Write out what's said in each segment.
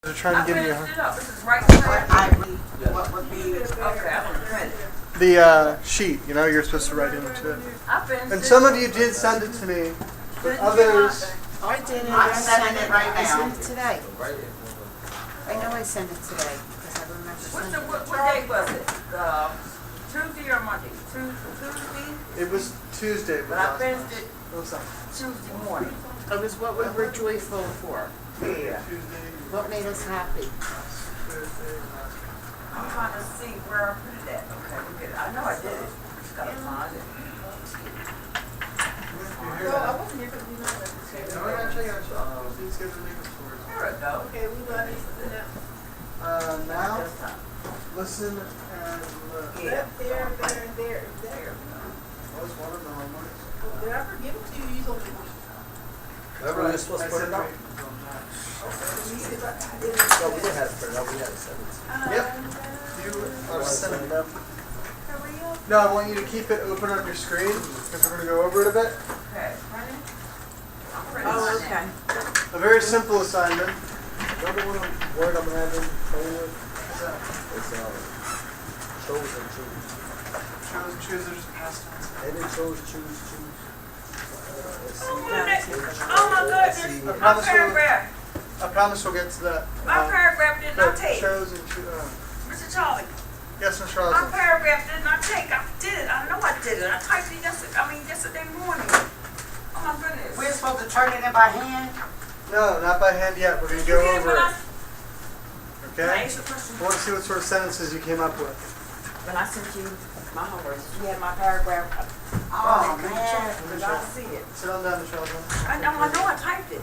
They're trying to give you finished it up. This is right there. What would be, Okay, I'm gonna print it. the sheet. You know, you're supposed to write into it. I finished And it. some of you did send it to me, but others. I did it. I'm sending it right I now. sent it today. I know I sent it today, because I remember sending it. What day was it? Tuesday or Monday? Tuesday? It was Tuesday. But I finished it What's that? Tuesday morning. It was what we were joyful for. Yeah. Tuesday. What made us happy. Thursday. I'm trying to see where I put it at. Okay, we get it. I know I did it. Just gotta find it. I wasn't here because we know what to say. No, I gotta check it out. Please get the name for it. Here we go. Okay, we got it. Now, This time. listen and look. Yeah. There. Was one of the homeworks. Did I forgive it to you? You told me. Remember we were supposed to put it up? No, we did have it put it up, we had it sent it. Yep. You are sending it up. Hurry up. No, I want you to keep it open on your screen because we're going to go over it a bit. Okay, print it. I'm printing Oh, mine okay. now. A very simple assignment. Remember one word I'm having, forward? What's that? It's, chose and choose. Choose or just past tense. They didn't choose. Oh my goodness. I My promise paragraph. I promise we'll get to that. My paragraph did not But take. chose and choose. Mr. Charlie. Yes, Mr. My Roslin. paragraph did not take. I did it. I know I did it. I typed it yesterday morning. Oh my goodness. We're supposed to turn it in by hand? No, not by hand yet. We're going to go You over when it. Can I Okay? ask you a question? I want to see what sort of sentences you came up with. When I sent you my homework, you had my paragraph. Oh, Could you man. check? Because I see it. Sit on down, Mr. Roslin. I know I typed it.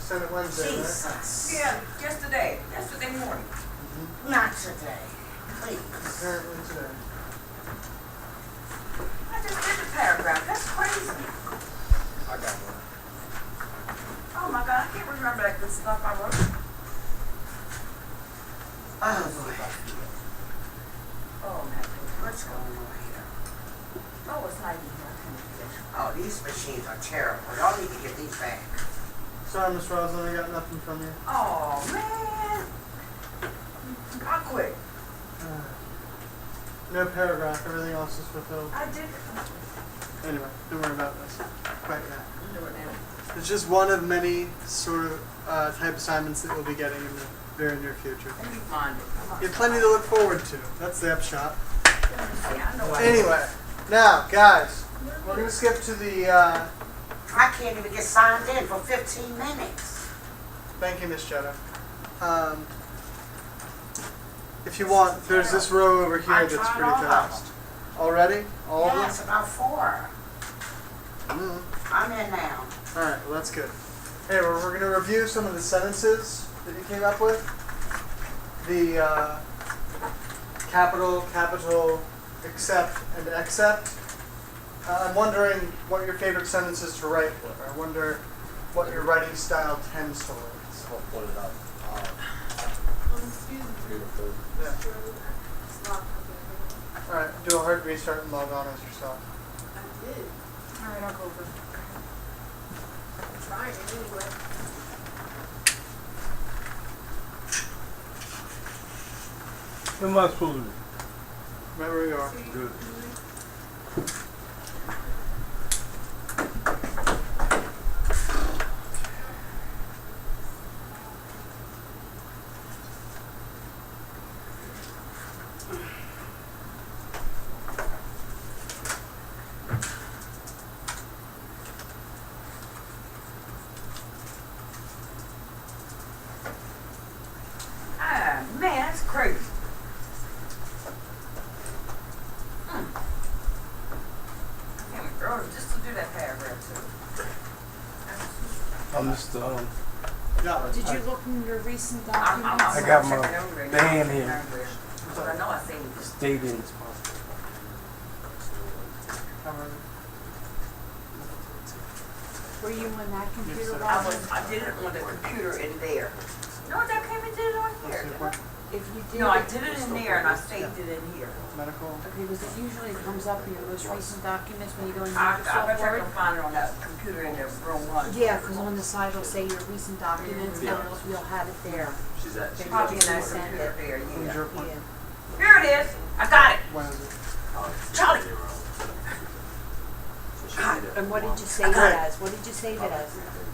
Send it Wednesday, right? Jesus. Yeah, yesterday morning. Not today. Please. Apparently today. I just did the paragraph. That's crazy. I got one. Oh my God, I can't remember that good stuff I wrote. Oh, boy. Oh, man. What's going on here? Oh, it's not even here. I can't do that. Oh, these machines are terrible. Y'all need to get these back. Sorry, Miss Roslin, I got nothing from you. Oh, man. I quit. No paragraph, everything else is fulfilled. I did it. Anyway, don't worry about this quite yet. I'm doing it now. It's just one of many sort of type assignments that you'll be getting in the very near future. Let me find it. You have plenty to look forward to. That's the upshot. Yeah, I know I Anyway, now, guys, we're going to skip to the, I can't even get signed in for 15 minutes. thank you, Miss Jetta. If you want, there's this row over here I that's tried pretty all of fast. All ready? All of them? Yes, about 4. Mm. I'm in now. Alright, well that's good. Hey, we're going to review some of the sentences that you came up with. The capital, accept, and accept. I'm wondering what your favorite sentences to write were. I wonder what your writing style tends towards. I'll put it up. Excuse me. Beautiful. Yeah. It's not okay. Alright, do a hard restart and log on as yourself. I did. All right, I'll go over. I'm trying it anyway. What am I supposed to do? Right where you are. Good. Ah, man, that's crazy. Damn, girl, just to do that paragraph too. I'm just, Yeah. Did you look in your recent I'm documents? I got my checking over it. band here. But I know I saved it. stayed in. Were you on that computer? I did it on the computer in there. No, that came and did it on here. didn't I? if you do. No, I did it in there and I saved it in here. Medical. Okay, because it usually comes up in your most recent documents when you go in I bet Microsoft you I Word. can find it on that computer in the room one. Yeah, because on the side it'll say your recent documents, and you'll have it there. She's at. Then Probably you in that can send computer it. there, When's yeah. your appointment? Yeah. Here it is. I got it. When is it? Charlie. And what did you save it Okay. as? What did you save it as?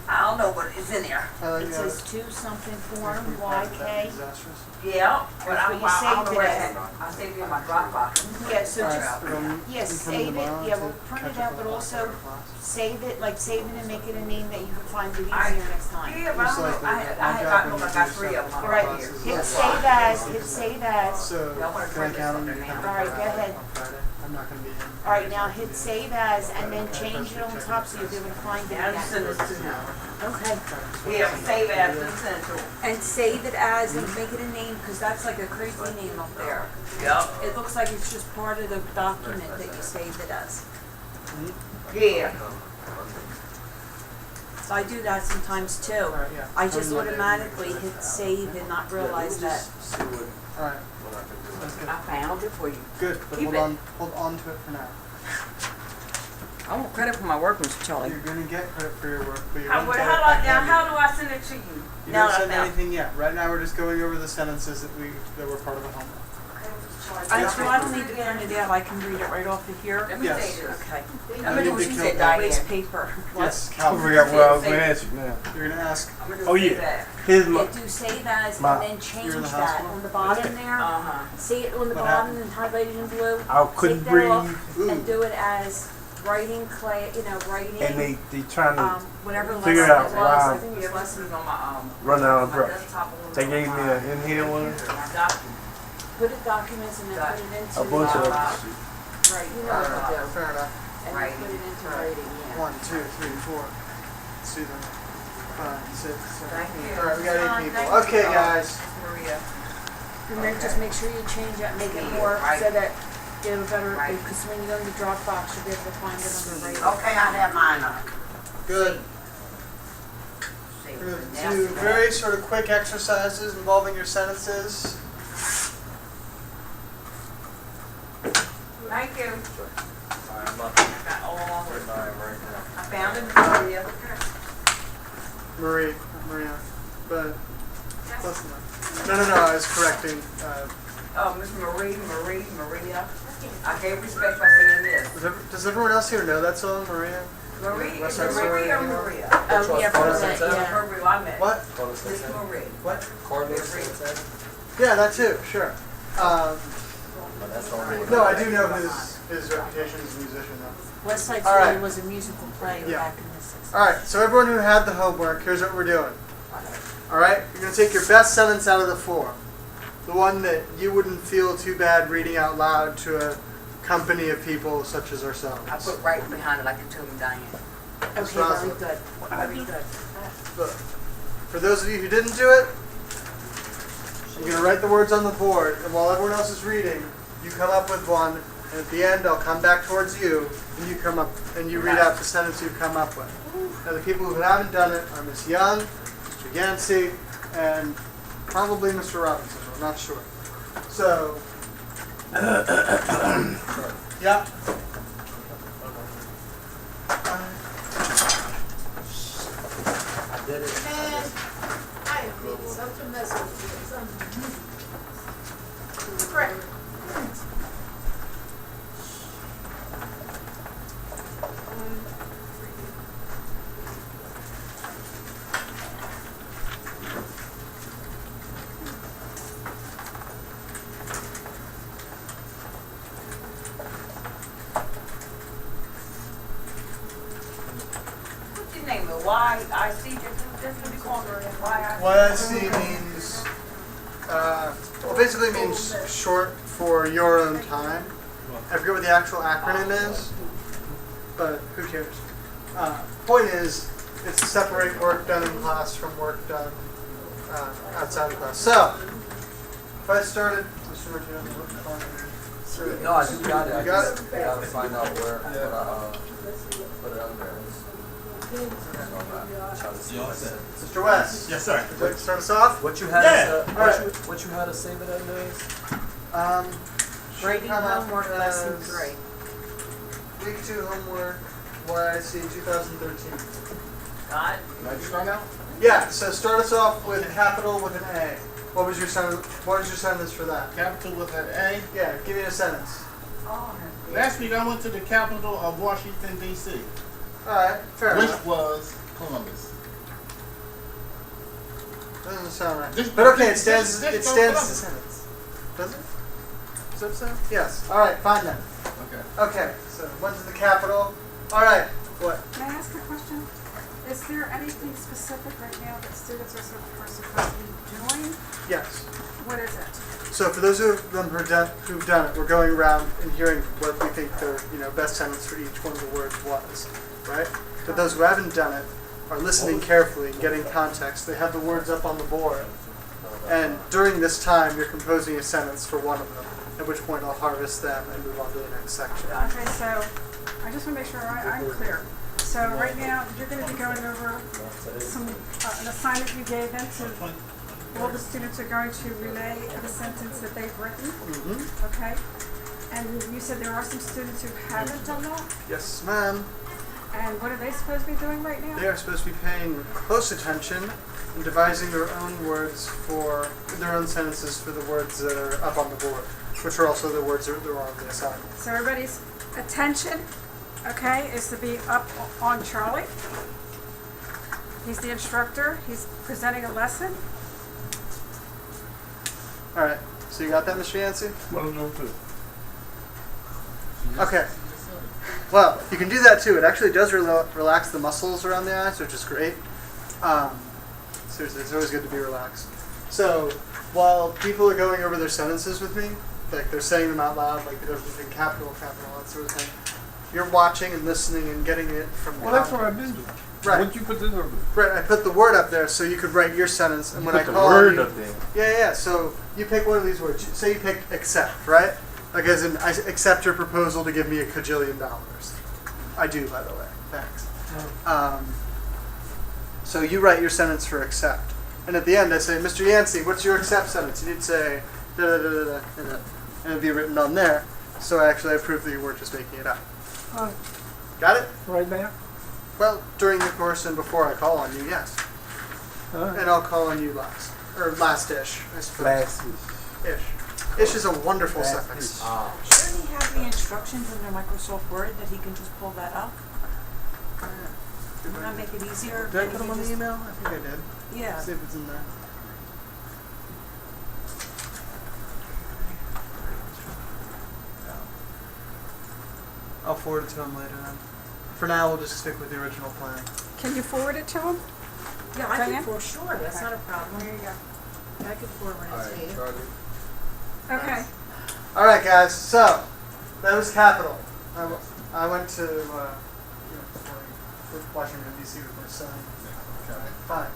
I don't know what is in there. It says two something form, YK. Disastrous. Yeah, but That's I what you don't know saved where it it's at. I saved it in my Dropbox. Yeah, so just, From- yes, from save it, tomorrow yeah, to we'll print catch it up out, on but the also rest of the class. save it, like save it and make it a name that you can find it I- easier next time. Yeah, but I Just don't like know. I the- had got, look, I got 3 of them All right right, here. hit save as, hit save as. So, Yeah, I wanna can I print this count on on there you? now. coming All right, back go ahead. On Friday? I'm not gonna be in. All right, now hit save as and then change it on the top so you'll be able to find it Yeah, I'll just send again. this to him. Okay. Yeah, save as and send it to him. And save it as and make it a name, because that's like a crazy name up there. Yep. It looks like it's just part of the document that you saved it as. Yeah. So I do that sometimes too. Alright, yeah. I just On Monday, automatically we'll hit save and not realize that. See what, Alright, what I can do. that's good. I found it for you. Good, but Keep hold on to it for now. I want credit for my work, Mr. Charlie. You're gonna get credit for your work, but you're How, gonna get it how, do I, back now, in. how do I send it to you? You Now don't that I send found it. anything yet. Right now, we're just going over the sentences that were part of the homework. So I don't need to print it out, I can read it right off of here? Let me Yes. say this. Okay. I'm gonna do what you said, Waste Diane. paper. Yes, I Calvin. forgot what I was gonna ask you now. You're gonna ask. I'm gonna do Oh, what you yeah. said. Here's my, Yeah, do save as Ma. and then change You're in the that hospital? on the bottom there. Uh-huh. See it on the What bottom and highlighted in blue? I couldn't Take that breathe, off Ooh. and do it as writing clay, writing. and they trying to Whatever lesson figure it out was. why I think it Yeah, was lessons on my, run out of my breath. desktop on They gave me my an inhale one, computer, my document. put it documents and then put it into. a bunch of Right, you know what to do. Fair enough. And then put it into writing, yeah. 1, 2, 3, 4. Let's see them. 5, 6, 7, Thank 8. you. Alright, we got 8 Thank people. you. Okay, guys. Maria. And then just make sure you change it, make it more Right. so that it'll better, Right. because when you go into Dropbox, you'll be able to find it under writing. Okay, I have mine up. Good. Save We're it. gonna do very sort of quick exercises involving your sentences. Thank you. Alright, I'm up I got all my to work. 9 right now. I found it, Maria. Marie, not Maria. But close enough. No, I was correcting. Oh, Miss Maria. I gave respect by saying this. Does everyone else here know that song, Maria? Marie, West is Side it Story Marie or anymore? Maria? Oh, yeah, for that, The yeah. Marie I met. What? Miss Marie. What? Cardinals, Marie. Yeah, that too. Sure. but that's only. No, I do know his reputation as a musician, though. West Side All right. Story was a musical play Yeah. back in the 60s. All right. So everyone who had the homework, here's what we're doing. All right. You're gonna take your best sentence out of the 4, the one that you wouldn't feel too bad reading out loud to a company of people such as ourselves. I put right behind it like you told me, Diane. Okay, Awesome. very good. Very good. Look, for those of you who didn't do it, you're going to write the words on the board, and while everyone else is reading, you come up with one, and at the end I'll come back towards you, and you come up and you read out the sentence you've come up with. Now the people who haven't done it are Miss Young, Mr. Yancey, and probably Mr. Robinson, I'm not sure. So, yeah. I did it. Man, I have made such a mess of this. Correct. What's your name? Y-I-C? That's what we call her. YIC means, well, basically means short for your own time. I forget what the actual acronym is, but who cares? Point is, it's to separate work done in class from work done outside of class. So, if I started, Mr. Martino, No, I just got it. I You got just gotta find out where, put it under. again, maybe I'll- Mr. West. Yes, sir. Would you like to start us off? What you had Yeah. us, Alright. what you had us say with that names? Grading come up homework lesson as 3. Week 2 homework, YIC 2013. God, Can I start now? Yeah, so start us off with capital with an A. What was your sentence for that? Capital with an A. Yeah, give me a sentence. Last week I went to the capital of Washington, D.C., Alright, fair which enough. was Columbus. Doesn't sound right. Just- But okay, it just- stands just it go stands for as a it. sentence. Does it? Is that so? Yes. Alright, fine then. Okay. Okay, so went to the capital. Alright, what? May I ask a question? Is there anything specific right now that students are supposed to be doing? Yes. What is it? So for those of them who've done it, we're going around and hearing what we think the best sentence for each one of the words was, right? But those who haven't done it are listening carefully and getting context. They have the words up on the board, and during this time, you're composing a sentence for one of them. At which point, I'll harvest them and move on to the next section. Okay, so I just want to make sure I'm clear. So right now, you're going to be going over some an assignment you gave them to all the students are going to relay the sentence that they've written. Mm-hmm. Okay, and you said there are some students who haven't done that. Yes, ma'am. And what are they supposed to be doing right now? They are supposed to be paying close attention and devising their own words for their own sentences for the words that are up on the board, which are also the words that are on the assignment. So everybody's attention, okay, is to be up on Charlie. He's the instructor. He's presenting a lesson. All right. So you got that, Mr. Yancey? Well, no good. Okay. Well, you can do that too. It actually does relax the muscles around the eyes, which is great. Seriously, it's always good to be relaxed. So while people are going over their sentences with me, like they're saying them out loud, like the difference between capital, that sort of thing, you're watching and listening and getting it from Well, that's what I've been doing. Right. What you put this over? Right, I put the word up there so you could write your sentence, and when I Put the call word you, up there. yeah. So you pick one of these words. Say you pick accept, right? Like as in, I accept your proposal to give me $1 cajillion. I do, by the way. Thanks. So you write your sentence for accept, and at the end I say, Mr. Yancey, what's your accept sentence? And you'd say, da da da da da, and it'd be written on there. So actually, I prove that you weren't just making it up. Got it? Right now? Well, during the course and before I call on you, yes. And I'll call on you last. Or last-ish, I suppose. Last-ish. Ish. Ish is a wonderful suffix. shouldn't he have the instructions in their Microsoft Word that he can just pull that up? Wouldn't that make it easier? Did I put them on the email? I think I did. Yeah. See if it's in there. I'll forward it to him later on. For now, we'll just stick with the original plan. Can you forward it to him? Yeah, I Diane? can for sure, that's not a problem. There you go. I could forward Alright, it to you. Charlie. Okay. All right, guys. So that was capital. I went to Washington D.C. with my son. Fine.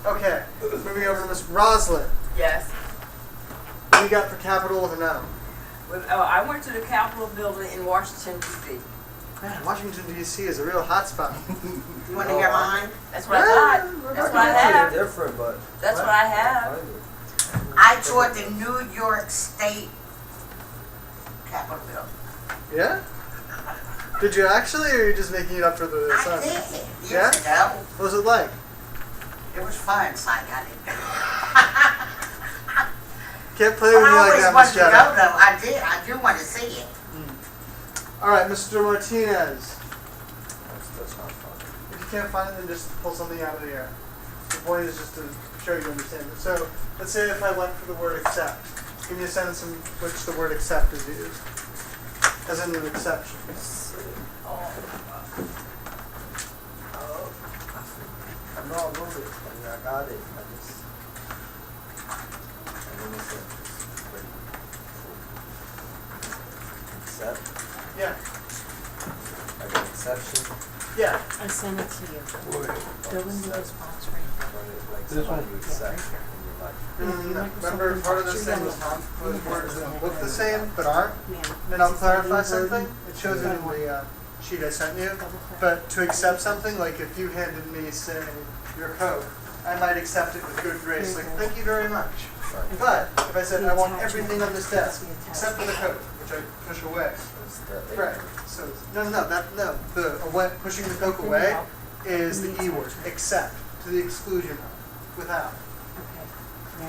Okay. Moving over to Miss Roslyn. Yes. What do you got for capital with an O? I went to the Capitol building in Washington, D.C. Man, Washington D.C. is a real hotspot. You want to hear mine? That's what I thought. That's what I have. Different, but. That's what I have. I toured the New York State Capitol building. Yeah? Did you actually, or are you just making it up for the I assignment? did. Yeah? Years ago. What was it like? It was fun, so I got it. Can't play But with me I like always that, wanted Miss to go, Jetta. though. I did. I do want to see it. All right, Mr. Martinez. That's not fun. If you can't find it, then just pull something out of the air. The point is just to show you understand it. So let's say if I went for the word accept. Give me a sentence in which the word accept is used. As in an exception. I know I wrote it. I mean, I got it. I just. I don't know if it's ready. Accept. Yeah. I got exception. Yeah. I sent it to you. Boy. Fill in the response right there. Like This somebody one? you accept. And you're like, Remember, part of this thing was words that look the same but aren't. Man, Then I'll clarify something. It shows it in the sheet I sent you. But to accept something, like if you handed me, say, your Coke, I might accept it with good grace, like, thank you very much. But if I said, I want everything on this desk, except for the Coke, which I push away. Right, so, pushing the Coke away is the E word, except, to the exclusion of, without.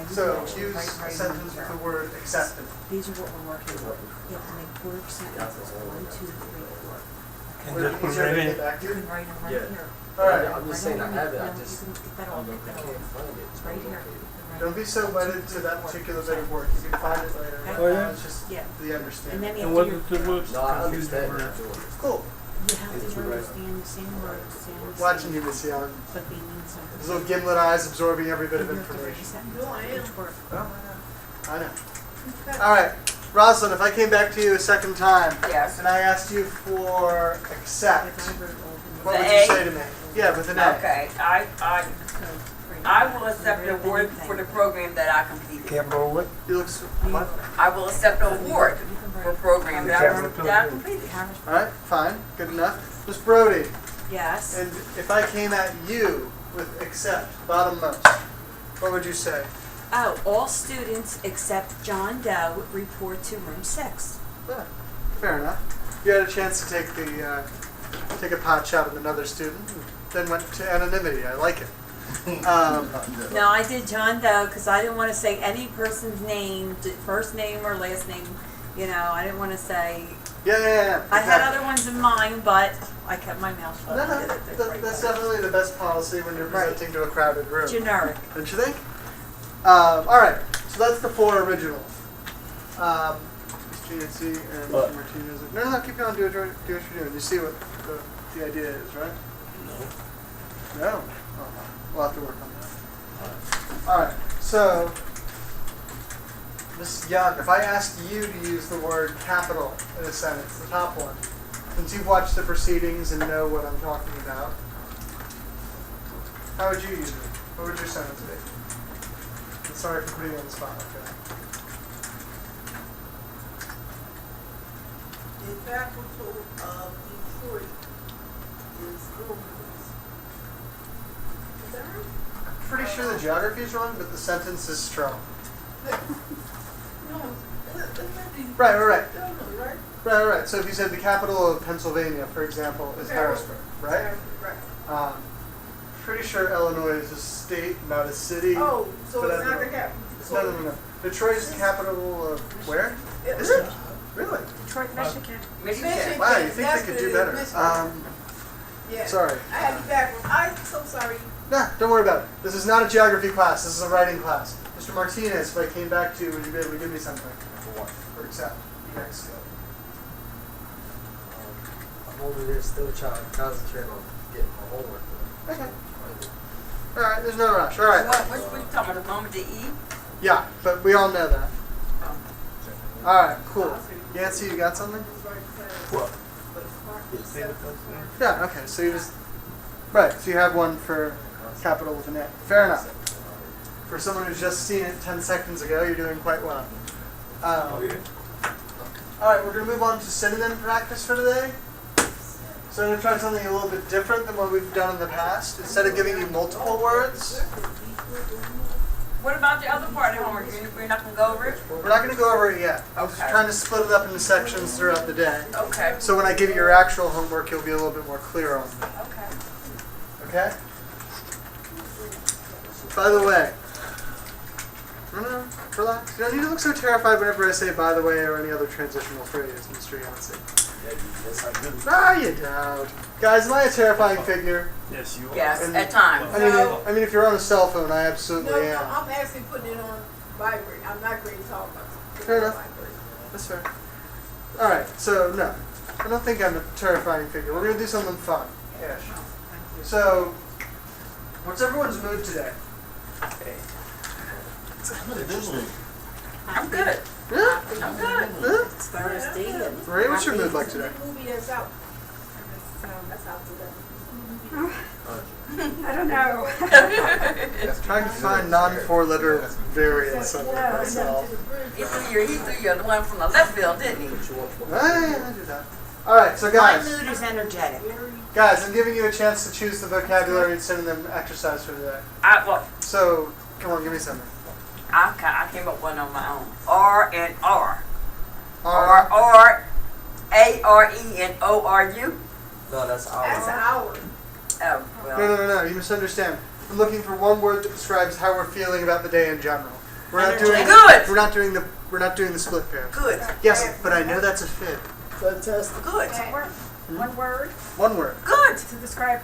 So use a sentence with the word except in it. These are what we're working with. You have to make word sentences, 1, 2, 3, 4. Would it be easier to get back to? You can write them right Yeah. here. Alright, I'm just saying I have it, I No, just, you can get that I off, don't know get if I that can't off. find it. It's right here. You can write don't be so wedded to that particular bit of work, you can find it later. Okay. Oh, yeah? It's just Yeah. the And understanding. then you And have what to, is the word? No, I understand that. Cool, you have to understand the same words, same. watching you, Miss Young. But they mean something. Those little gimlet eyes absorbing every bit of And you have to write a information. sentence No, I for am. each word. Oh, I know. Alright, Rosalind, if I came back to you a second time Yes. and I asked you for accept, If I wrote all the- what would The you A? say to me? Yeah, with an A. Okay, I will accept the award for the program that I completed. Capital what? You look so, what? I will accept the award for a program that I completed. Alright, fine, good enough. Miss Brody, Yes. and if I came at you with accept, bottommost, what would you say? Oh, all students except John Doe report to room 6. Yeah, fair enough. You had a chance to take a pot shot at another student, and then went to anonymity. I like it. No, I did John Doe because I didn't want to say any person's name, first name or last name. You know, I didn't want to say. Yeah. I had exactly. other ones in mind, but I kept my mouth shut. No, I did it the right that's way. definitely the best policy when you're Right. presenting to a crowded room. Generic. Don't you think? All right, so that's the 4 originals. Ms. GNC and Mr. Martinez. No, keep going. Do what you're doing. You see what the idea is, right? No. No? Oh, we'll have to work on that. All right, so Ms. Young, if I asked you to use the word capital in a sentence, the top one, since you've watched the proceedings and know what I'm talking about, how would you use it? What would your sentence be? I'm sorry for putting you on the spot like that. The capital of Detroit is Romulus. Is that right? I'm pretty sure the geography is wrong, but the sentence is strong. No, that's not the. Right. Right? Right. So if you said the capital of Pennsylvania, for example, is Harrisburg, right? Right. Pretty sure Illinois is a state, not a city. Oh, so but it's I not don't the know. capital. No. Detroit is the capital of where? Is it? Really? Detroit, Michigan. Michigan. Wow, you think they could do better? Yeah. Sorry. I had you backwards. I'm so sorry. Nah, don't worry about it. This is not a geography class. This is a writing class. Mr. Martinez, if I came back to you, would you be able to give me something? For what? For accept. Next skill. I'm over there still trying to concentrate on getting my homework done. Okay. All right. There's no rush. All right. Which we talking about, the one with the E? Yeah, but we all know that. All right. Cool. Yancy, you got something? Yeah. Okay. So you just right. So you have one for capital with an A. Fair enough. For someone who's just seen it 10 seconds ago, you're doing quite well. All right. We're gonna move on to synonym practice for today. So I'm gonna try something a little bit different than what we've done in the past. Instead of giving you multiple words, What about the other part of the homework? We're not gonna go over it? we're not gonna go over it yet. I'm just Okay. trying to split it up into sections throughout the day. Okay. So when I give you your actual homework, you'll be a little bit more clear on it. Okay. Okay? By the way, no, relax. You don't need to look so terrified whenever I say by the way or any other transitional phrase, Mr. Yancey. Yes, I do. No, you don't. Guys, am I a terrifying figure? Yes, you are. Yes, And- at times. I mean, if you're on a cell phone, I No, absolutely am. I'm actually putting it on vibrate. I'm not going to talk about it. Fair enough. That's fair. All right, so no, I don't think I'm a terrifying figure. We're gonna do something fun. So, what's everyone's mood today? I'm good. Yeah? I'm good. Yeah? It's Thursday. and Ray, what's your mood like today? The movie that's out. That's out today. I don't know. Trying to find non-4-letter variants of it Yeah, myself. He threw you the one from the left field, didn't he? I do that. All right, so My guys, mood is energetic. I'm giving you a chance to choose the vocabulary and synonym exercise for today. Well, So, come on, give me something. I came up with one on my own. R and R. R. R-A-R-E and O-R-U. No, that's our. That's ours. Oh, No, well. no, you misunderstand. I'm looking for one word that describes how we're feeling about the day in general. We're not doing. Good. We're not doing the. We're not doing the split pair. Good. Yes, but I know that's a fib. Fantastic. Good. One word One word. Good. to describe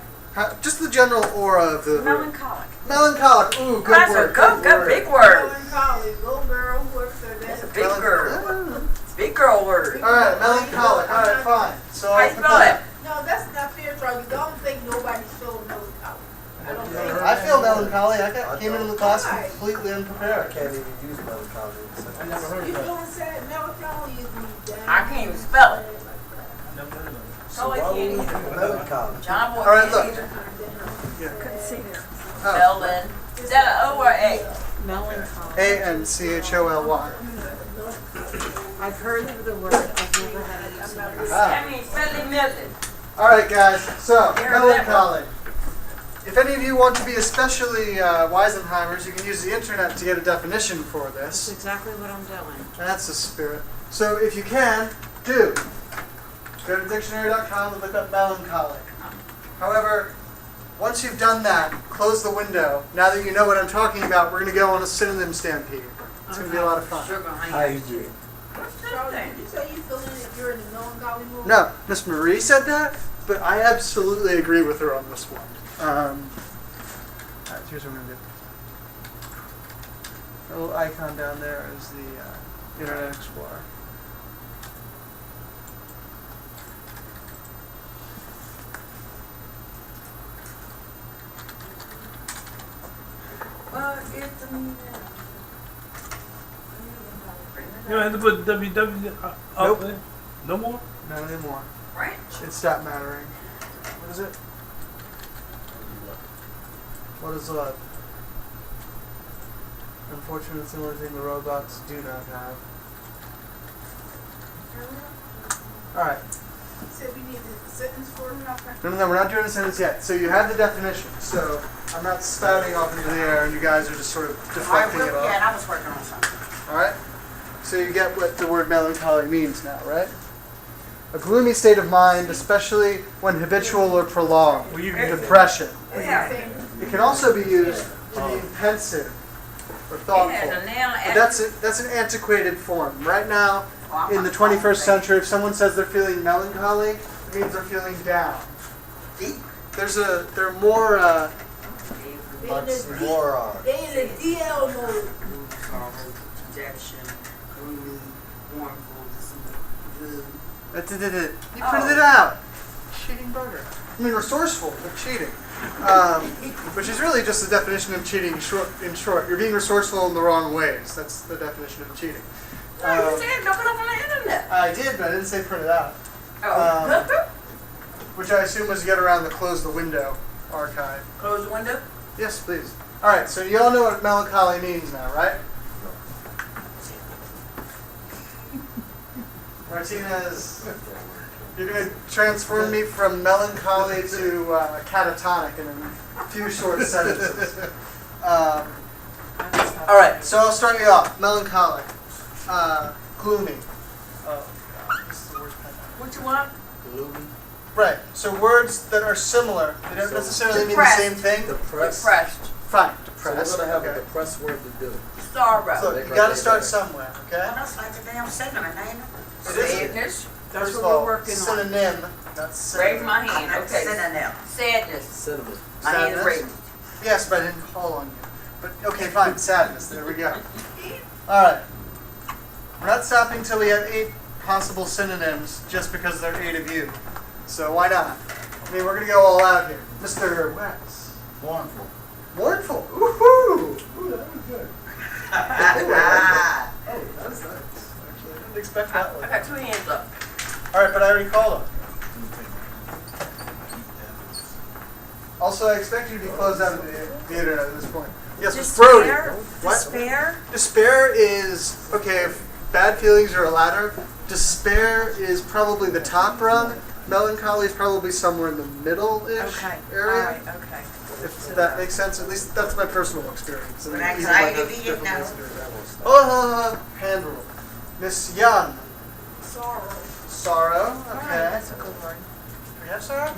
Just the general aura of the word. melancholic. Melancholic. Ooh, good That's word. a good big word. Melancholy, little girl works her That's a best. big girl. All Big girl word. right, melancholic. All right, fine. So How I'll you put spell that. it? No, that's not fair, Charlie. Don't think nobody's feeling melancholy. I don't think. I feel melancholy. Came into the class Why? completely I unprepared. can't even use melancholy. So. I never heard You that. don't say melancholy is me down. I can't even spell it. Never heard of it. So why would we do melancholy? John Boy All right, can't look. either. Couldn't see there. Oh, Spelling. Is that an O or A? Melancholy. A-N-C-H-O-L-Y. I've heard of the word, I've never had it used. Ah. I mean, spelling method. All right, guys. So Hear that melancholy. If any of you want to be especially Weisenheimers, you can use the internet to get a definition for That's this. exactly what I'm doing. That's the spirit. So if you can, do. Go to dictionary.com and look up melancholy. However, once you've done that, close the window. Now that you know what I'm talking about, we're going to go on a synonym stampede. It's going to be a lot of fun. Sugar How you do? Charlie, you say you feeling if you're in the melancholy mood? No, Miss Marie said that, but I absolutely agree with her on this one. All right, here's what I'm going to do. The little icon down there is the Internet Explorer. What is the meaning? You don't have to put www up Nope. there? No more? Not anymore. French. It stopped mattering. What is it? What is love? Unfortunately, it's the only thing the robots do not have. Alright. You said we need a sentence for it? No, we're not doing a sentence yet. So you have the definition. So I'm not spouting off into the air and you guys are just sort of deflecting it off. I was working on something. Alright? So you get what the word melancholy means now, right? A gloomy state of mind, especially when habitual or prolonged. Depression. Yeah. It can also be used to mean pensive or thoughtful. Yeah, the noun But that's an antiquated form. Right now, in the 21st century, if someone says they're feeling melancholy, it means they're feeling down. They're more, Much more. They in the DL mode. Rejection, gloomy, mournful, blue. you printed it out. Cheating bugger. I mean, resourceful, but cheating. Which is really just the definition of cheating in short. You're being resourceful in the wrong ways. That's the definition of cheating. No, you said look it up on the internet. I did, but I didn't say print it out. Oh, Which I assume was to get around the close the window archive. close the window. Yes, please. All right, so you all know what melancholy means now, right? Martinez, you're going to transform me from melancholy to catatonic in a few short sentences. All right, so I'll start you off. Melancholic, gloomy. Oh, God, this is the worst pen. What you want? Gloomy. Right, so words that are similar, they don't necessarily mean the Depressed. same thing. Depressed. Depressed. Fine, So depressed. we're gonna have okay. a depressed word to do. Sorrow. So you got to start somewhere, okay? that's like a damn synonym, ain't it? It is. Sadness. That's First what of all, we're working on. synonym, not Raise synonym. my hand. Okay. Synonym. Sadness. Cinnamon. My hand is Sadness? raised. Yes, but I didn't call on you. But okay, fine, sadness. There we go. All right. We're not stopping till we have 8 possible synonyms just because there are 8 of you. So why not? I mean, we're gonna go all out here. Mr. Wax. Mournful. Mournful. Woohoo! Ooh, that was good. Oh, that's nice. Actually, I didn't expect that I one. got 2 hands up. All right, but I already called him. Also, I expect you to be closed out of the internet at this point. Yes, Miss Brody. Despair? What? Despair? Despair is, okay, if bad feelings are a ladder, Despair is probably the top rung. Melancholy is probably somewhere in the middle-ish Okay, area. alright, okay. If that makes sense, at least that's my personal experience. But And each anxiety, one has we didn't different know. ways to do it. Oh, handle. Miss Young. Sorrow. Sorrow. Okay. That's a good word. Do we have sorrow?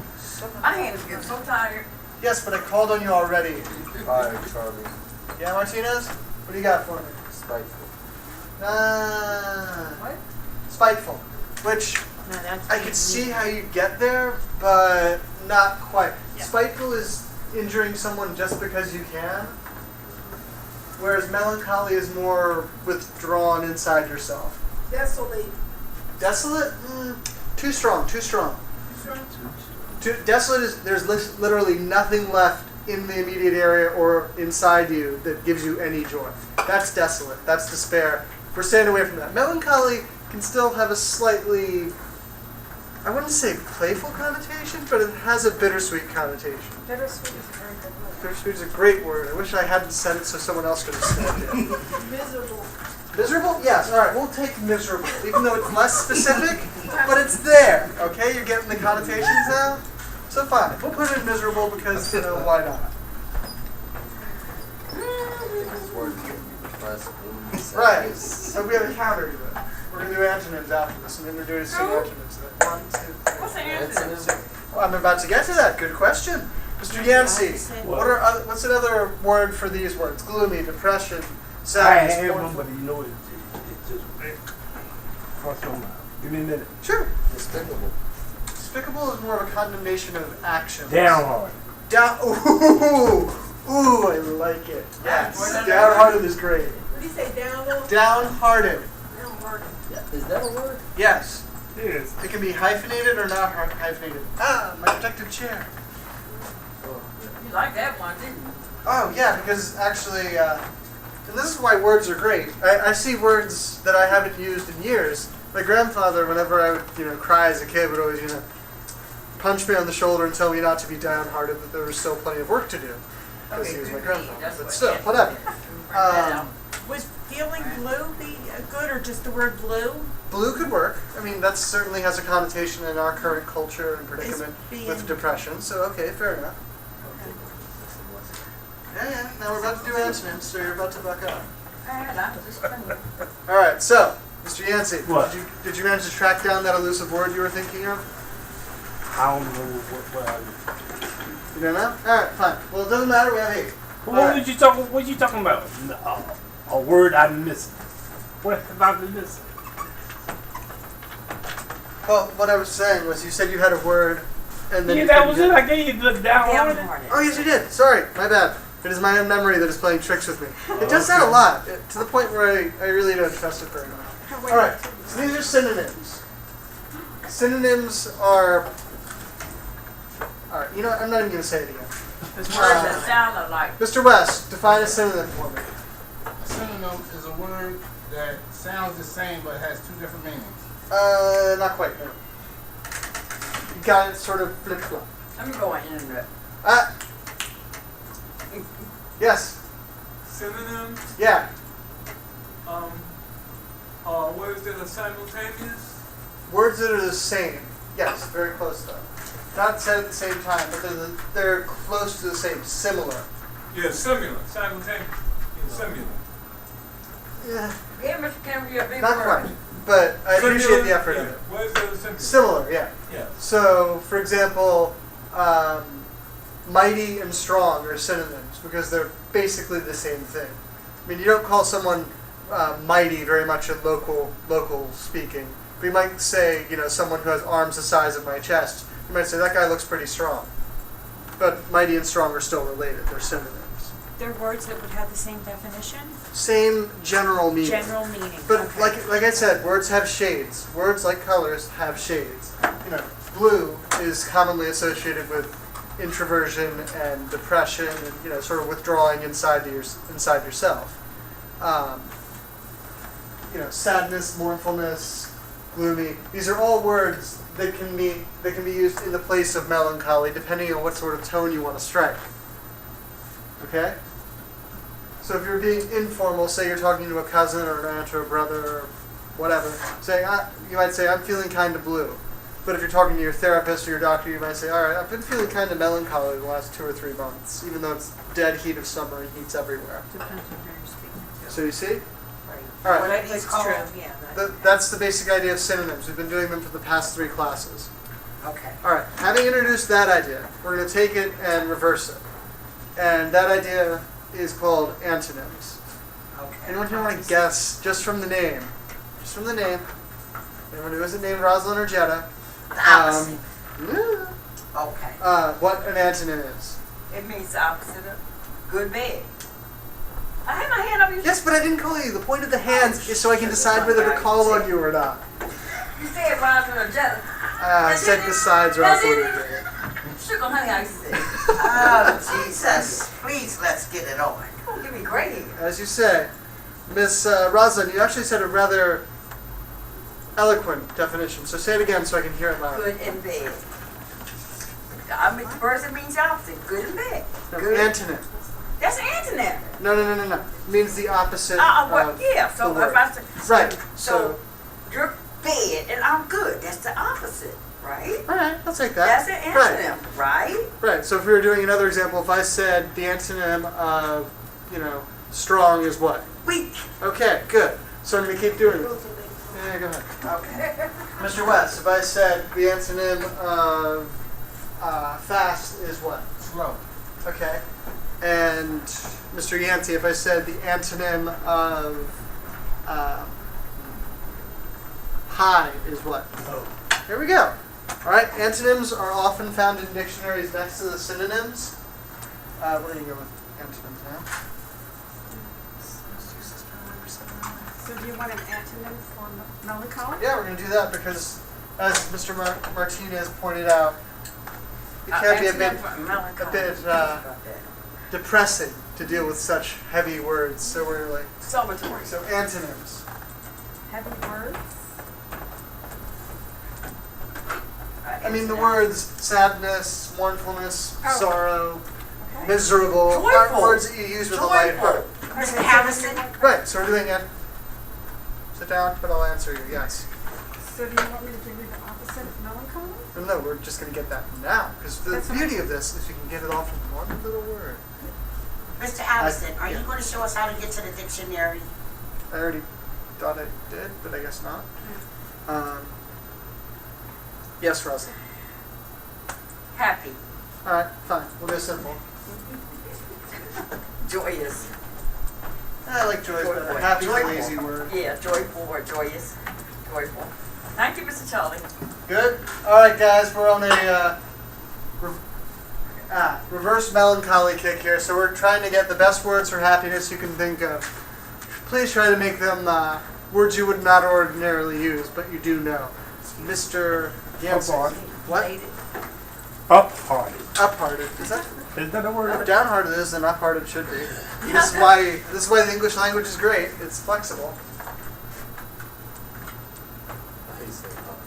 My hands get so tired. Yes, but I called on you already. Fire, Charlie. Yeah, Martinez? What do you got for me? Spiteful. What? Spiteful. Which No, that's I being could see mean. how you get there, but not quite. Yeah. Spiteful is injuring someone just because you can, whereas melancholy is more withdrawn inside yourself. Desolate. Desolate? Too strong, too strong. Desolate is there's literally nothing left in the immediate area or inside you that gives you any joy. That's desolate. That's despair. We're staying away from that. Melancholy can still have a slightly, I wouldn't say playful connotation, but it has a bittersweet connotation. Bittersweet is a very good word. Bittersweet is a great word. I wish I hadn't said it so someone else could have said it. Miserable. Miserable? Yes. All right. We'll take miserable, even though it's less specific, but it's there. Okay, you're getting the connotations now. So fine. We'll put in miserable because why not? This word is going to be depressed, gloomy, Right. sadness. So we have a counter to it. We're gonna do antonyms after this. I'm introducing antonyms. One, two, What's the three. answer? Well, I'm about to get to that. Good question, Mr. Yancey. What's another word for these words? Gloomy, depression, I sadness. had one, mournful. but it just crossed my mind. Give me a minute. Sure. Despicable. Despicable is more of a condemnation of actions. Downhearted. Ooh, I like it. Yes. Downhearted is great. What do you say, down low? Downhearted. Downhearted. Is that a word? Yes. Yes. It can be hyphenated or not hyphenated. Ah, my protective chair. Oh, You like that one, didn't you? Oh yeah, because actually, and this is why words are great. I see words that I haven't used in years. My grandfather, whenever I would cry as a kid, would always punch me on the shoulder and tell me not to be downhearted, that there was still plenty of work to do. Because Okay, he was my good grandfather. deed, that's But what- still, yeah. whatever. Bring that out. Was feeling blue be good, or just the word blue? Blue could work. I mean, that certainly has a connotation in our current culture and predicament being- with depression. So okay, fair enough. Yeah. Now we're about to do antonyms, so you're about to buck up. And I was just trying to- All right, so Mr. Yancey, What? did you manage to track down that elusive word you were thinking of? I don't know what I do. You don't know? All right, fine. Well, it doesn't matter. We have 8. What All right. was you talking? What you talking about? A word I'm missing. What have I been missing? Well, what I was saying was you said you had a word, and then Yeah, you that couldn't was get it. I gave you the downhearted. Downhearted. Oh, yes, you did. Sorry, my bad. It is my own memory that is playing tricks with me. It does that a lot, to the point where I really don't trust it very much. All right, so these are synonyms. Synonyms are. All right, I'm not even going to say it again. Words that sound alike. Mr. West, define a synonym for me. A synonym is a word that sounds the same but has two different meanings. Not quite, no. You got it sort of flip-flop. Let me go on internet. Yes, Synonyms, yeah. words that are simultaneous. Words that are the same. Yes, very close though. Not said at the same time, but they're close to the same, similar. Yeah, similar, simultaneous. Yeah, similar. Yeah, Yeah, Mr. Cameron, you're a big not word. quite. But I appreciate Similar, the effort yeah, of it. words that are similar. Similar, yeah. Yeah. So, for example, mighty and strong are synonyms because they're basically the same thing. I mean, you don't call someone mighty very much in local speaking. But you might say, someone who has arms the size of my chest. You might say that guy looks pretty strong. But mighty and strong are still related. They're synonyms. They're words that would have the same definition? Same general meaning. General meaning. But okay. like I said, words have shades. Words, like colors, have shades. Blue is commonly associated with introversion and depression, and sort of withdrawing inside yourself. Sadness, mournfulness, gloomy. These are all words that can be used in the place of melancholy, depending on what sort of tone you want to strike. Okay. So if you're being informal, say you're talking to a cousin or an aunt or a brother or whatever. Saying, you might say, I'm feeling kind of blue. But if you're talking to your therapist or your doctor, you might say, all right, I've been feeling kind of melancholy the last 2 or 3 months, even though it's dead heat of summer and heat's everywhere. Depends on who you're speaking to. So you see? Right. All right. What it is It's called. true, yeah. That's the basic idea of synonyms. We've been doing them for the past 3 classes. Okay. All right, having introduced that idea, we're going to take it and reverse it. And that idea is called antonyms. Okay. Anyone here want to guess, just from the name? Just from the name. Anyone who isn't named Rosalind or Jetta. The opposite. Yeah. Okay. What an antonym is. It means the opposite of good bed. I had my hand up. Yes, but I didn't call you. The point of the hands is so I can decide whether to call on you or not. You said Rosalind or Jetta. I said besides Rosalind or Jetta. Sugar honey, I said. Oh, Jesus. Please, let's get it on. Don't give me gray. As you say, Miss Rosalind, you actually said a rather eloquent definition. So say it again so I can hear it loud. Good in bed. I mean, the person means the opposite. Good in bed. No, Good. antonym. That's an antonym. No. It means the opposite Well, of yeah. So the word. if I say, Right. So you're bed and I'm good. That's the opposite, right? All right, I'll take that. That's an antonym, right? Right. So if we were doing another example, if I said the antonym of, strong is what? Weak. Okay, good. So I'm going to keep doing it. Yeah, go ahead. Okay. Mr. West, if I said the antonym of fast is what? Slow. Okay. And Mr. Yancey, if I said the antonym of high is what? Oh. Here we go. All right, antonyms are often found in dictionaries next to the synonyms. We're going to go with antonyms now. So do you want an antonym for melancholy? Yeah, we're going to do that because, as Mr. Martinez pointed out, it can be a bit depressing to deal with such heavy words. So we're like, Celebratory. so antonyms. Heavy words? I mean, the words sadness, mournfulness, Oh. sorrow, Okay. miserable Joyful. aren't words that you use with a light heart. Mr. Harrison? Right, so we're doing it. Sit down, but I'll answer you, yes. So do you want me to give you the opposite of melancholy? But no, we're just going to get that now. Because the That's what beauty of this is you can get it all from one little word. Mr. Allison, are you yeah. going to show us how to get to the dictionary? I already thought I did, but I guess not. Yes, Rosalind. Happy. All right, fine. We'll go simple. Joyous. I like joyous better. Joyful. Happy's a Joyful. lazy word. Yeah, joyful or joyous. Joyful. Thank you, Mr. Charlie. Good. All right, guys, we're on a reverse melancholy kick here. So we're trying to get the best words for happiness you can think of. Please try to make them words you would not ordinarily use, but you do know. Mr. Yancey. What? Up-hearted. Up-hearted. Is that? Is that a word? If downhearted is, then up-hearted should be. This is why the English language is great. It's flexible.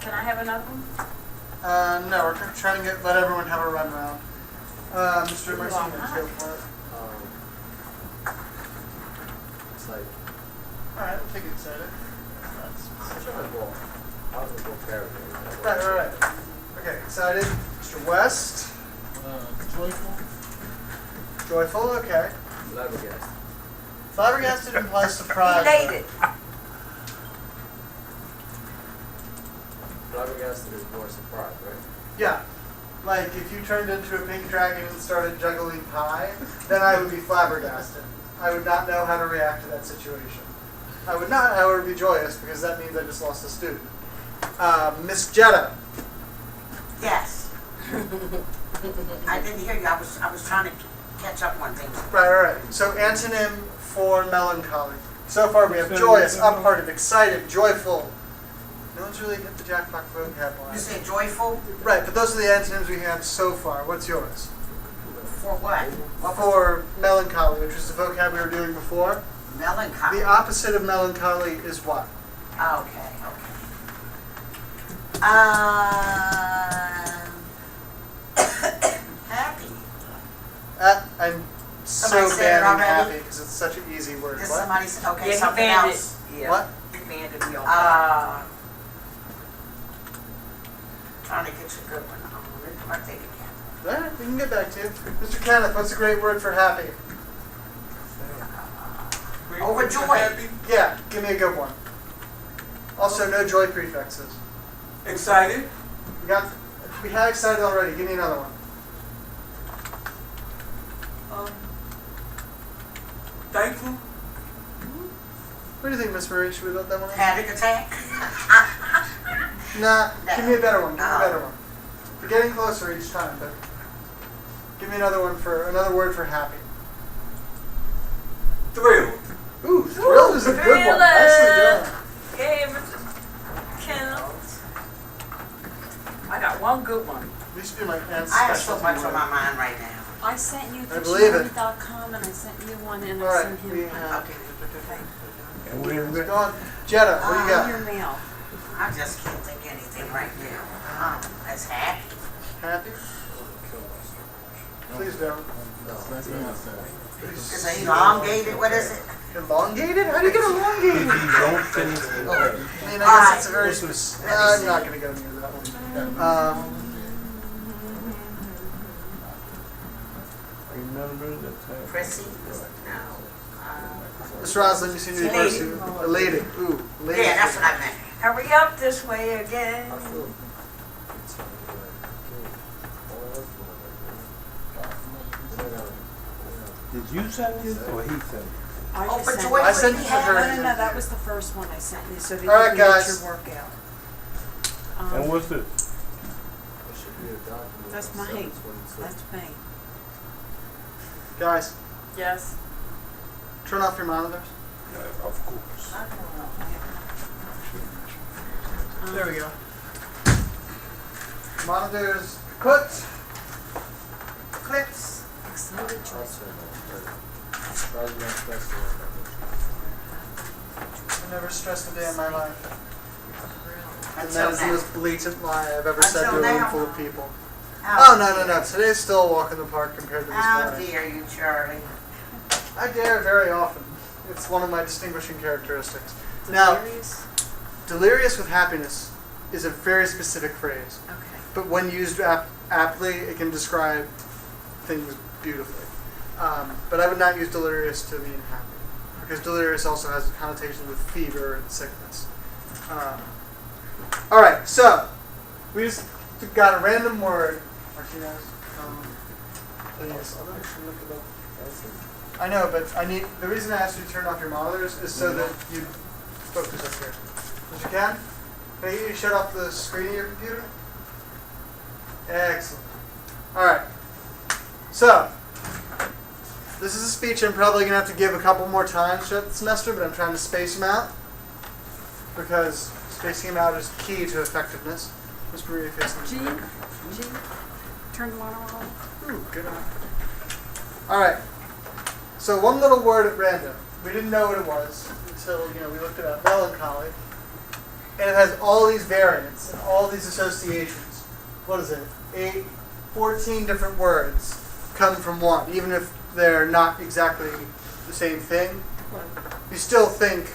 Can I have another one? No, we're trying to let everyone have a run round. Mr. Martinez, go for it. It's like, All right, we'll take it excited. I'm trying to go. I was going to go paragraph. Right. Okay, excited. Mr. West. Joyful. Joyful, okay. Flabbergasted. Flabbergasted implies surprise. Elated. Flabbergasted is more surprised, right? Yeah. Like, if you turned into a pink dragon and started juggling pie, then I would be flabbergasted. I would not know how to react to that situation. I would not, however, be joyous, because that means I just lost a student. Miss Jetta. Yes. I didn't hear you. I was trying to catch up on things. Right. So, antonym for melancholy. So far we have joyous, up-hearted, excited, joyful. No one's really hit the jackpot vocab line. You say joyful? Right, but those are the antonyms we have so far. What's yours? For what? For melancholy, which was the vocab we were doing before. Melancholy. The opposite of melancholy is what? Okay. Happy. I'm so Somebody said it banning already? happy because it's such an easy word. Did What? somebody say, okay, Yeah, he something banned else. it. Yeah. What? You fan to be on. Trying to get you a good one. I'm thinking. Alright, we can get back to you. Mr. Kenneth, what's a great word for happy? Great Overjoyed. word, happy, Yeah, give me a good one. Also, no joy prefixes. excited, We had excited already. Give me another one. thankful, What do you think, Miss Marie? Should we let that one in? Panic attack. Nah, give me a better one. Give me a better one. We're getting closer each time, but give me another word for happy. thrilled. Ooh, thrilled is a good one. Nicely done. Yay, Mr. Kenneth. I got one good one. These should be my aunt's I have so specialty much on word. my mind right now. I sent you I believe it. dictionary.com and I sent you one and I All right, sent him we one. have. And where is It's it? gone. Jetta, what do you In got? your mail. I just can't think anything right now. That's happy. Happy? Please don't. That's what I said. Is it elongated? What is it? Elongated? How do you get elongated? If you don't finish the word. I mean, I guess it's a very specific. I'm not going to go near that one. Remember the time. Prissy? No. Mr. Roslin, you seem to be Elated. person. Elated. Ooh, elated. Yeah, that's what I meant. Hurry up this way again. Did you send this or he sent it? I Oh, just but sent Joy it. I sent it to her. No, that was the first one I sent you, so that you All right, can get guys. your work out. And what's this? It should be a document. That's of mine. 722. That's me. Guys, Yes. turn off your monitors. Of course. There we go. Monitors put. Clips. Excited I'll choice. turn on first. Probably not stressed the one I've never stressed a day in my life. And Until that is the now. most blatant lie I've ever said to a Until room now. full of people. How Oh, no. Today's still a walk in the park compared to this How morning. dare you, Charlie? I dare very often. It's one of my distinguishing characteristics. Now, Delirious? delirious with happiness is a very specific phrase. Okay. But when used aptly, it can describe things beautifully. But I would not use delirious to mean happy, because delirious also has a connotation with fever and sickness. All right, so we just got a random word. Martinez, please. I know, but the reason I asked you to turn off your monitors is so that you focus up here. Mr. Can I get you to shut off the screen of your computer? Excellent. All right. So, this is a speech I'm probably going to have to give a couple more times throughout the semester, but I'm trying to space them out because spacing them out is key to effectiveness. Ms. Maria facing Jean, turn the monitor on. Ooh, good eye. All right. So one little word at random. We didn't know what it was until we looked it up. Melancholy, and it has all these variants and all these associations. What is it? 14 different words come from one, even if they're not exactly the same thing. You still think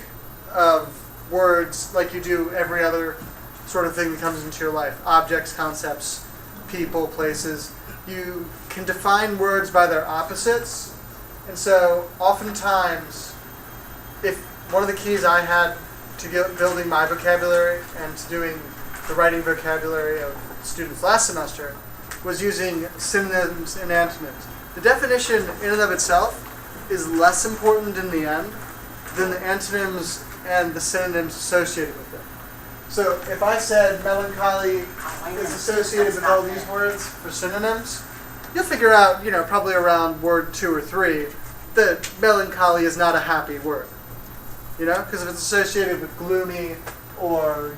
of words like you do every other sort of thing that comes into your life. Objects, concepts, people, places. You can define words by their opposites. And so oftentimes, if one of the keys I had to building my vocabulary and to doing the writing vocabulary of students last semester was using synonyms and antonyms. The definition in and of itself is less important in the end than the antonyms and the synonyms associated with it. So if I said melancholy is associated with all these words for synonyms, you'll figure out, probably around word 2 or 3, that melancholy is not a happy word. Because if it's associated with gloomy or,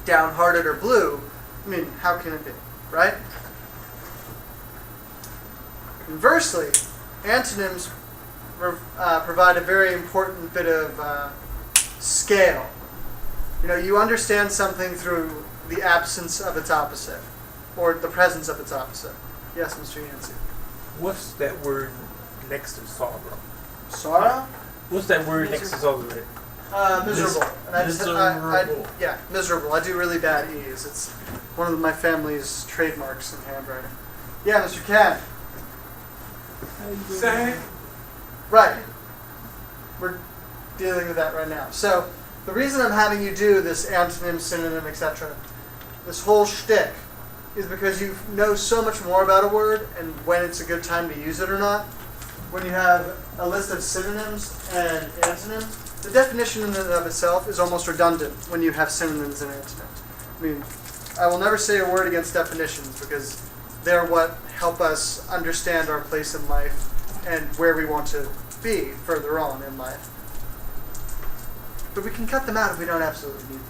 downhearted or blue, how can it be, right? Conversely, antonyms provide a very important bit of scale. You understand something through the absence of its opposite, or the presence of its opposite. Yes, Mr. Yancey. What's that word next to sorrow? Sorrow? What's that word next to sorrow? Miserable. And Miserable. yeah, miserable. I do really bad E's. It's one of my family's trademarks in handwriting. Yeah, Mr. Ken. Say, Right. We're dealing with that right now. So, the reason I'm having you do this antonym, synonym, etc., this whole shtick, is because you know so much more about a word and when it's a good time to use it or not. When you have a list of synonyms and antonyms, the definition in and of itself is almost redundant when you have synonyms and antonyms. I mean, I will never say a word against definitions because they're what help us understand our place in life and where we want to be further on in life. But we can cut them out if we don't absolutely need them.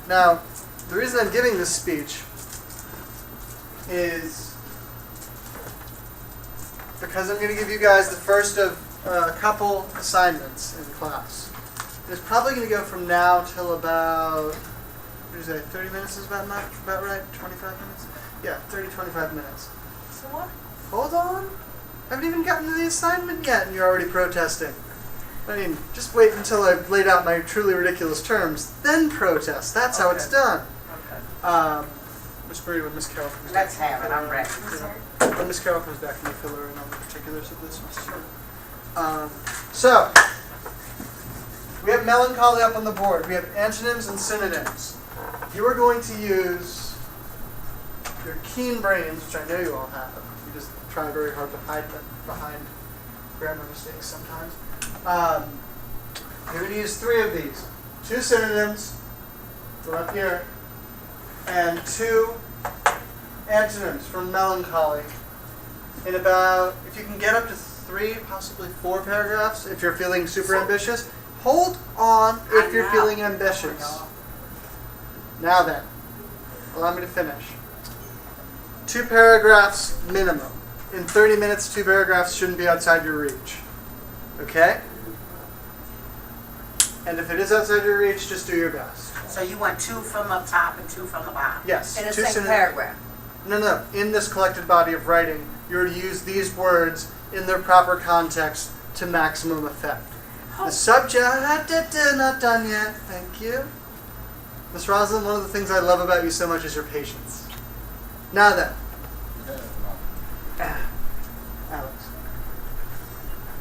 Now, the reason I'm giving this speech is because I'm going to give you guys the first of a couple assignments in class. It's probably going to go from now till about, what is that, 30 minutes is about right? 25 minutes? Yeah, 30, 25 minutes. So what? Hold on. I haven't even gotten to the assignment yet and you're already protesting. I mean, just wait until I've laid out my truly ridiculous terms, then protest. That's how it's done. Okay. Miss Bree, when Miss Carroll comes back. Let's have it, I'm ready. When Miss Carroll comes back, can you fill her in on the particulars of this? So, we have melancholy up on the board. We have antonyms and synonyms. You are going to use your keen brains, which I know you all have. You just try very hard to hide them behind grammar mistakes sometimes. You're going to use 3 of these. 2 synonyms, from up here, and 2 antonyms from melancholy. In about, if you can get up to 3, possibly 4 paragraphs, if you're feeling super ambitious. Hold on if you're feeling ambitious. Now then, allow me to finish. 2 paragraphs minimum. In 30 minutes, 2 paragraphs shouldn't be outside your reach. Okay? And if it is outside your reach, just do your best. So you want 2 from up top and 2 from the bottom? Yes. In the 2 same synonyms. paragraph. No. In this collected body of writing, you're to use these words in their proper context to maximum effect. The subject, not done yet. Thank you. Miss Rosalind, one of the things I love about you so much is your patience. Now then. Alex.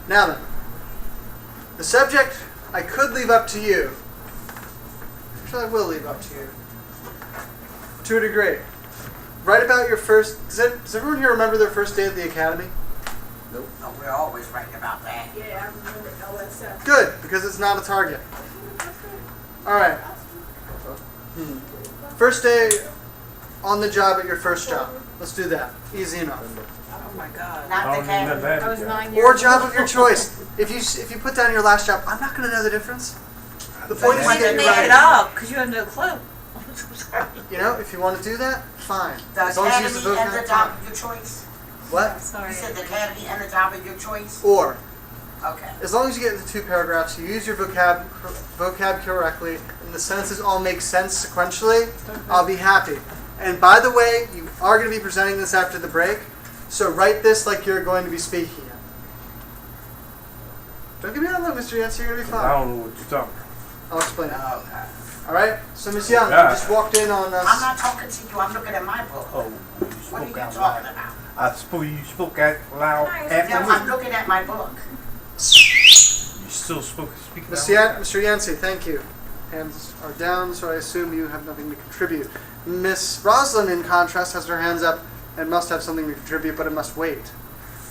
Now then. The subject I could leave up to you. Actually, I will leave up to you. To a degree. Write about your first... Does everyone here remember their first day at the academy? No, we're always right about that. Yeah, I remember LSF. Good, because it's not a target. Alright. First day on the job at your first job. Let's do that. Easy enough. Oh my God. Not the cat. I was 9 years Or old. job of your choice. If you put down your last job, I'm not going to know the difference. The point is Why to did get you it make it right. up? Because you have no clue. You know, if you want to do that, fine. The As long as you use the academy and the vocab. job of your choice? What? Sorry. You said the academy and the job of your choice? Or. Okay. As long as you get the 2 paragraphs, you use your vocab correctly, and the sentences all make sense sequentially, I'll be happy. And by the way, you are going to be presenting this after the break, so write this like you're going to be speaking it. Don't give me that look, Mr. Yancey, you're going to be I fine. don't know what you're talking about. I'll explain it. Okay. Alright? So, Miss Young, you Yeah. just walked in on us. I'm not talking to you, I'm looking at my book. Oh, you What are spoke you out talking loud. about? I suppose you spoke out loud No, after I'm me. looking at my book. You still speaking Mr. Yancey, thank you. Hands are down, so I assume you have nothing to contribute. Miss Rosalind, in contrast, has her hands up and must have something to contribute, but it must wait.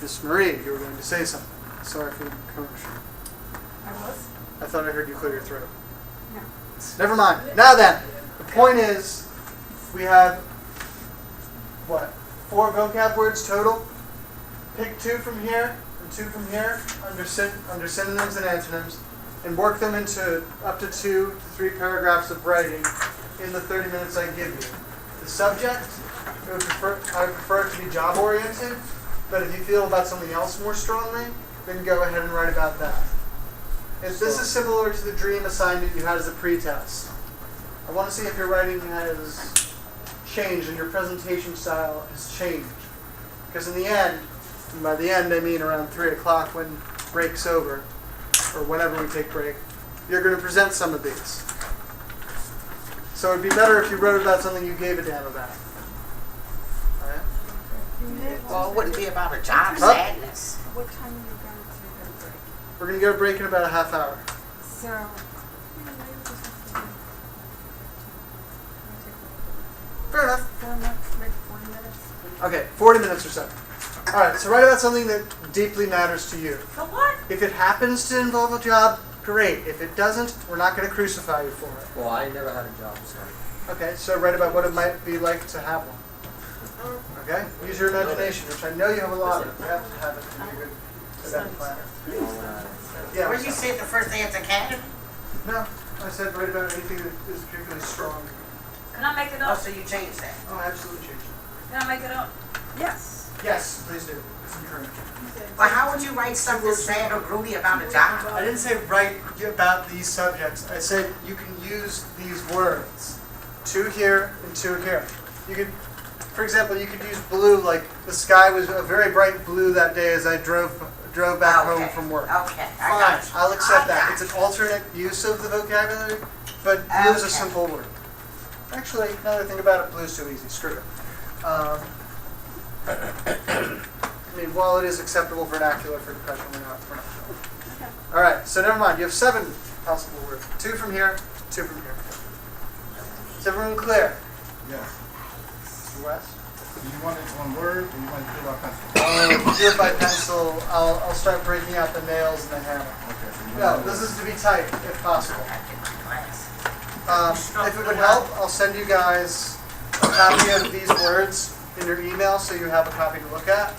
Miss Marie, you were going to say something. Sorry for the commotion. I was? I thought I heard you clear your throat. No. Never mind. Now then, the point is, we have, what, 4 vocab words total? Pick 2 from here and 2 from here under synonyms and antonyms, and work them into up to 2 to 3 paragraphs of writing in the 30 minutes I give you. The subject, I would prefer it to be job-oriented, but if you feel about something else more strongly, then go ahead and write about that. If this is similar to the dream assignment you had as a pretest, I want to see if your writing has changed and your presentation style has changed. Because in the end, and by the end I mean around 3 o'clock when break's over, or whenever we take break, you're going to present some of these. So it'd be better if you wrote about something you gave a damn about. Alright? Well, it wouldn't be about a job Huh? sadness. What time are you going to go to break? We're going to get a break in about a half hour. So, maybe just have to Fair enough. 4 minutes, maybe 40 minutes. Okay, 40 minutes or so. Alright, so write about something that deeply matters to you. So what? If it happens to involve a job, great. If it doesn't, we're not going to crucify you for it. Well, I never had a job, so. Okay, so write about what it might be like to have one. Okay? Use your imagination, which I know you have a lot of. You have to have it to be a good event planner. Yeah. Where you said the first day at the academy? No, I said write about anything that is particularly strong. Can I make it Oh, up? so you changed that. Oh, absolutely change it. Can I make it up? Yes. Yes, please do. It's encouraging. Well, how would you write something sad or gloomy about a job? I didn't say write about these subjects. I said you can use these words. 2 here and 2 here. You could, for example, you could use blue, like the sky was a very bright blue that day as I drove back home from work. Okay, I Fine, got you. I'll accept I that. got It's you. an alternate use of the vocabulary, but blue is a Okay. simple word. Actually, now that I think about it, blue's too easy. Screw it. I mean, while it is acceptable vernacular for depression, we're not. All right, so never mind. You have 7 possible words. 2 from here, 2 from here. Is everyone clear? Yes. Mr. West? Do you want it on Word or you want it to do it by pencil? If you do it by pencil, I'll start breaking out the nails and the hammer. Okay. So you No, want this is to be typed if possible. I did my class. If it would help, I'll send you guys a copy of these words in your email so you have a copy to look at.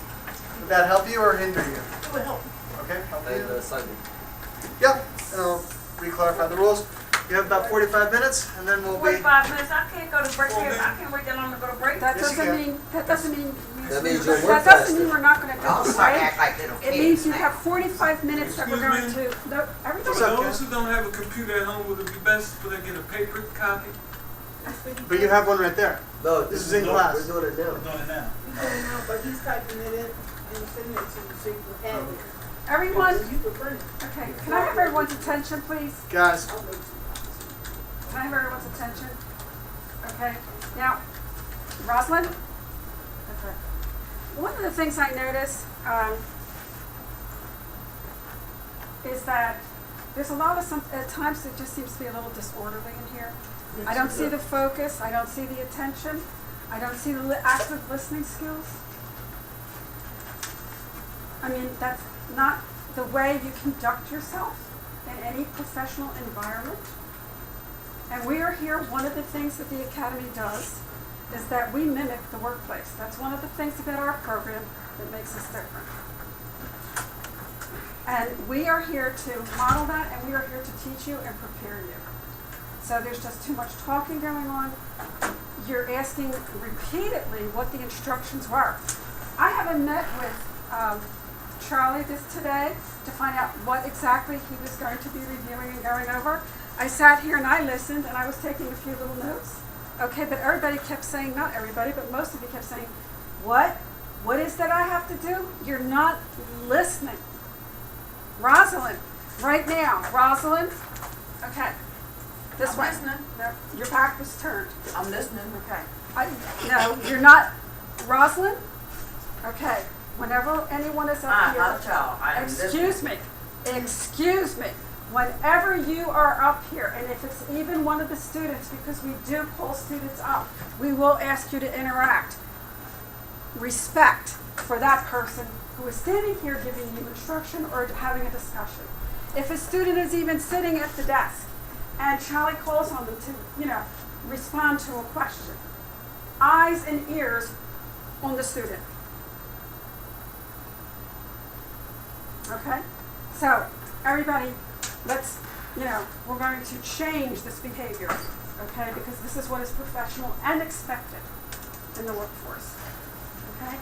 Would that help you or hinder you? It would help. Okay, help And you? Sunday. Yep, and I'll re-clarify the rules. You have about 45 minutes, and then we'll be... 45 minutes. I can't go to break here. I can't wait that long to go to break. That Yes, you doesn't can. mean, that doesn't mean, That means you'll work that doesn't faster. mean we're not gonna Y'all do start it, act like little kids. It means you now. have 45 minutes that we're going to, no, What's everybody, up? For those who don't have a computer at home, would it be best for them to get a paper copy? But you have one right there. No, This is in class. We're doing it now. Doing it now. He's doing it now, but he's typing it in and sending it to you so you can add it. everyone, So you can print it. okay, can I have everyone's attention, please? Guys, I'll wait. Can I have everyone's attention? Okay, now, Rosalind? Okay. One of the things I notice is that there's a lot of at times it just seems to be a little disorderly in here. I don't see the focus, I don't see the attention, I don't see the active listening skills. I mean, that's not the way you conduct yourself in any professional environment. And we are here, one of the things that the Academy does is that we mimic the workplace. That's one of the things about our program that makes us different. And we are here to model that, and we are here to teach you and prepare you. So there's just too much talking going on. You're asking repeatedly what the instructions were. I haven't met with Charlie today to find out what exactly he was going to be reviewing and going over. I sat here and I listened and I was taking a few little notes. Okay, but everybody kept saying, not everybody, but most of you kept saying, what? What is that I have to do? You're not listening. Rosalind, right now, Rosalind, okay. This I'm way. listening. No, your back was turned. I'm listening. Okay. No, you're not. Rosalind? Okay. Whenever anyone is up I'm here. not y'all. I am Excuse me. Excuse me. Whenever you are up here, and if it's even one of the students, because we do call students up, we will ask you to interact. Respect for that person who is standing here giving you instruction or having a discussion. If a student is even sitting at the desk and Charlie calls on them to, respond to a question, eyes and ears on the student. Okay? So, everybody, let's, we're going to change this behavior, okay? Because this is what is professional and expected in the workforce, okay?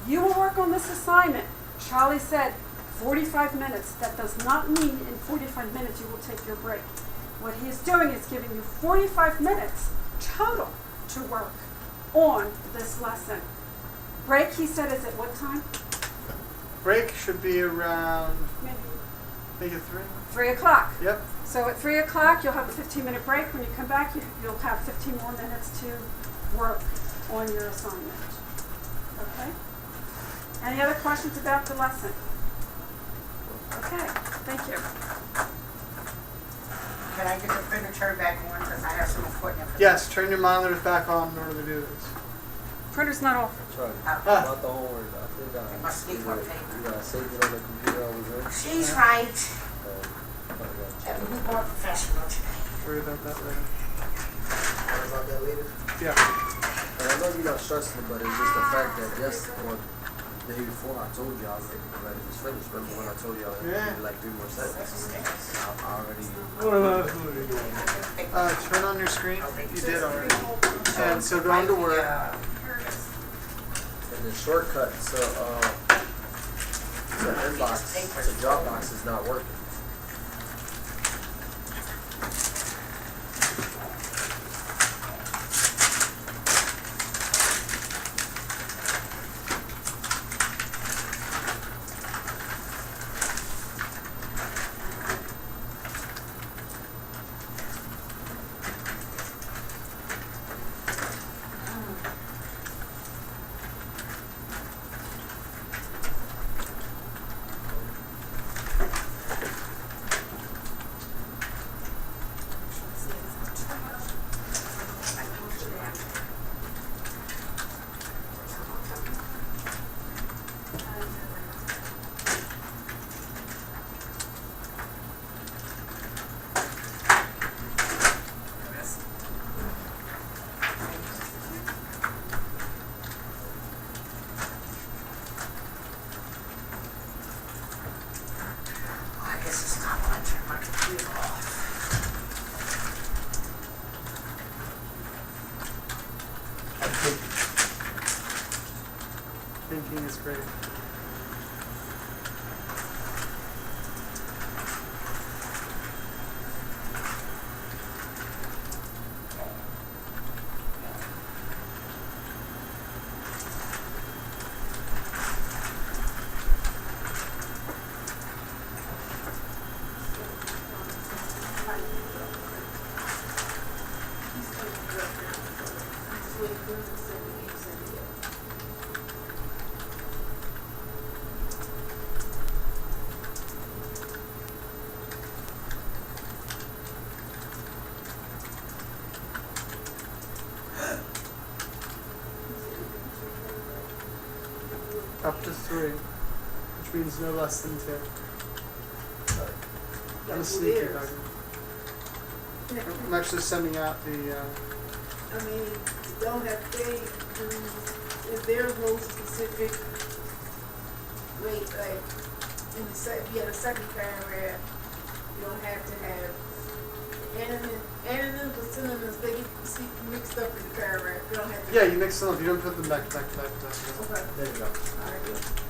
You will work on this assignment. Charlie said 45 minutes. That does not mean in 45 minutes you will take your break. What he is doing is giving you 45 minutes total to work on this lesson. Break, he said, is at what time? break should be around Maybe Make it 3. 3 o'clock. Yep. So at 3 o'clock, you'll have a 15-minute break. When you come back, you'll have 15 more minutes to work on your assignment. Okay? Any other questions about the lesson? Okay, thank you. Can I get the printer turned back on, because I have some equipment for Yes, turn your monitors back on in order to do this. Printer's not off. Charlie, Ah. about the homework, I think It must need more paper. you gotta save it on the computer on the room. She's right. Okay. And be more professional today. Worry about that later. What about that later? Yeah. And I know you're not stressing it, but it's just the fact that just on the day before I told you I was ready to finish. Remember when I told you I had like 3 more seconds? I already. What am I supposed to be doing? Turn on your screen. You did already. And so go into Word. And the shortcut to inbox to Dropbox is not working. I guess it's not when I turn my computer off. Thinking is great. Up to 3, which means no less than 2. I'm a sneaky bugger. I'm actually sending out the. I mean, you don't have to pay, if there's no specific rate, like, in the if you have a second paragraph, you don't have to have anonyms or synonyms, they get mixed up in the paragraph, you don't have to. Yeah, you mix them up. You don't put them back to back to back to back. Okay. There you go. Alright.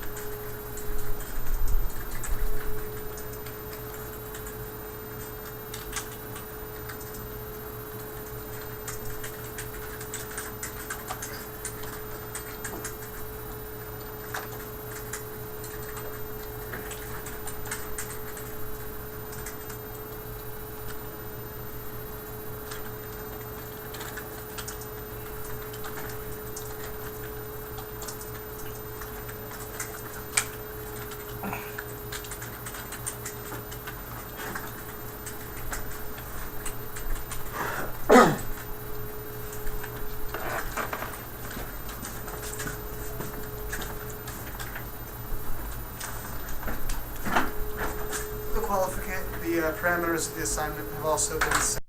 The parameters of the assignment have also been set.